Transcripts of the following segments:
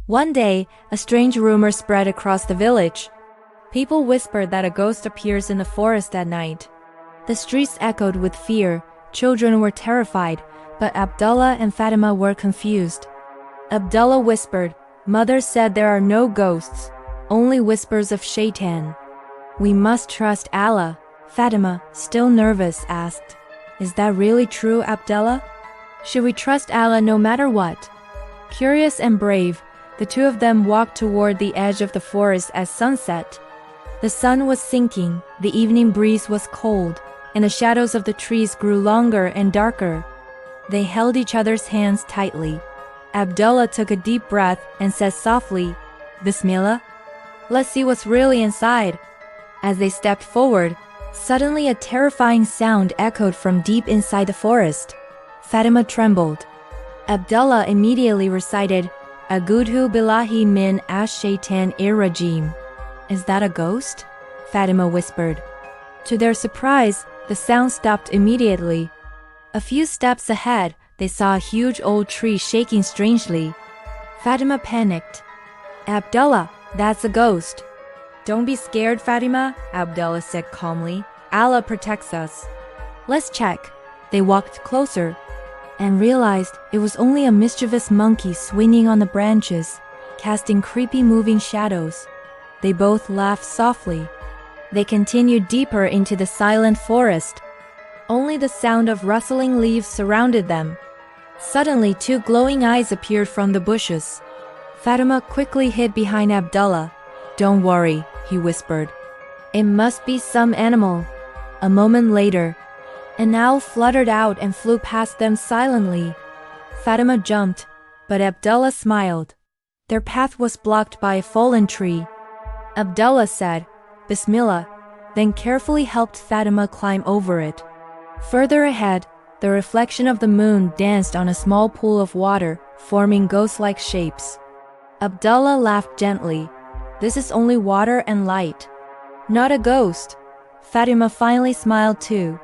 One day, a strange rumor spread across the village. People whispered that a ghost appears in the forest at night. The streets echoed with fear, children were terrified, but Abdullah and Fatima were confused. Abdullah whispered, "Mother said there are no ghosts, only whispers of Shaytaan." "We must trust Allah," Fatima, still nervous, asked. "Is that really true, Abdullah? Should we trust Allah no matter what?" Curious and brave, the two of them walked toward the edge of the forest as sunset. The sun was sinking, the evening breeze was cold, and the shadows of the trees grew longer and darker. They held each other's hands tightly. Abdullah took a deep breath and said softly, "Bismillah. Let's see what's really inside." As they stepped forward, suddenly a terrifying sound echoed from deep inside the forest. Fatima trembled. Abdullah immediately recited, "A'uzubillah min ash-shaytanir-rajim." "Is that a ghost?" Fatima whispered. To their surprise, the sound stopped immediately. A few steps ahead, they saw a huge old tree shaking strangely. Fatima panicked. "Abdullah, that's a ghost." "Don't be scared, Fatima," Abdullah said calmly. "Allah protects us." "Let's check." They walked closer and realized it was only a mischievous monkey swinging on the branches, casting creepy moving shadows. They both laughed softly. They continued deeper into the silent forest. Only the sound of rustling leaves surrounded them. Suddenly, two glowing eyes appeared from the bushes. Fatima quickly hid behind Abdullah. "Don't worry," he whispered. "It must be some animal." A moment later, an owl fluttered out and flew past them silently. Fatima jumped, but Abdullah smiled. Their path was blocked by a fallen tree. Abdullah said, "Bismillah," then carefully helped Fatima climb over it. Further ahead, the reflection of the moon danced on a small pool of water, forming ghost-like shapes. Abdullah laughed gently. "This is only water and light, not a ghost." Fatima finally smiled too.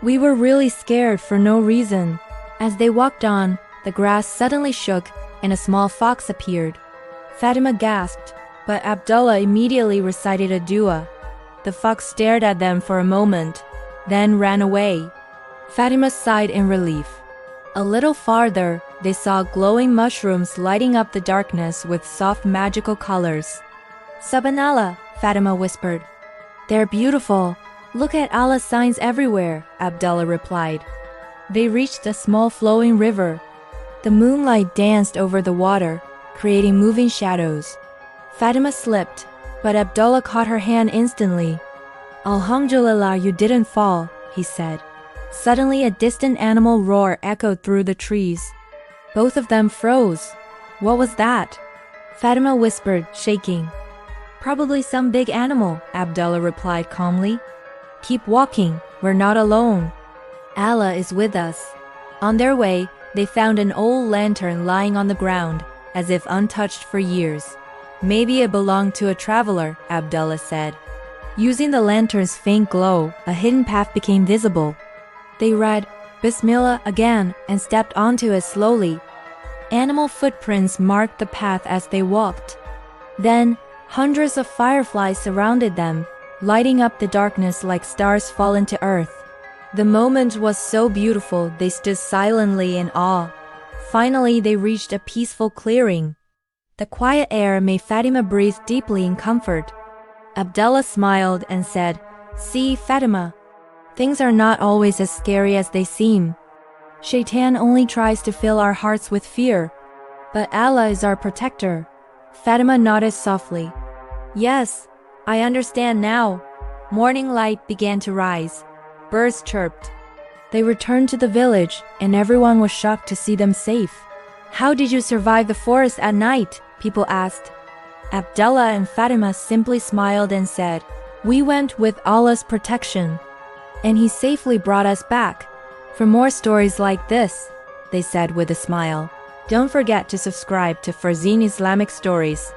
"We were really scared for no reason." As they walked on, the grass suddenly shook and a small fox appeared. Fatima gasped, but Abdullah immediately recited a dua. The fox stared at them for a moment, then ran away. Fatima sighed in relief. A little farther, they saw glowing mushrooms lighting up the darkness with soft magical colors. "Subhanallah," Fatima whispered. "They're beautiful. Look at Allah's signs everywhere," Abdullah replied. They reached a small flowing river. The moonlight danced over the water, creating moving shadows. Fatima slipped, but Abdullah caught her hand instantly. "Alhamdulillah, you didn't fall," he said. Suddenly, a distant animal roar echoed through the trees. Both of them froze. "What was that?" Fatima whispered, shaking. "Probably some big animal," Abdullah replied calmly. "Keep walking, we're not alone. Allah is with us." On their way, they found an old lantern lying on the ground, as if untouched for years. "Maybe it belonged to a traveler," Abdullah said. Using the lantern's faint glow, a hidden path became visible. They read, "Bismillah" again and stepped onto it slowly. Animal footprints marked the path as they walked. Then, hundreds of fireflies surrounded them, lighting up the darkness like stars fallen to earth. The moment was so beautiful they stood silently in awe. Finally, they reached a peaceful clearing. The quiet air made Fatima breathe deeply in comfort. Abdullah smiled and said, "See, Fatima, things are not always as scary as they seem. Shaytaan only tries to fill our hearts with fear, but Allah is our protector." Fatima nodded softly. "Yes, I understand now." Morning light began to rise. Birds chirped. They returned to the village, and everyone was shocked to see them safe. "How did you survive the forest at night?" people asked. Abdullah and Fatima simply smiled and said, "We went with Allah's protection, and He safely brought us back." For more stories like this, they said with a smile, don't forget to subscribe to Farzeen Islamic Stories.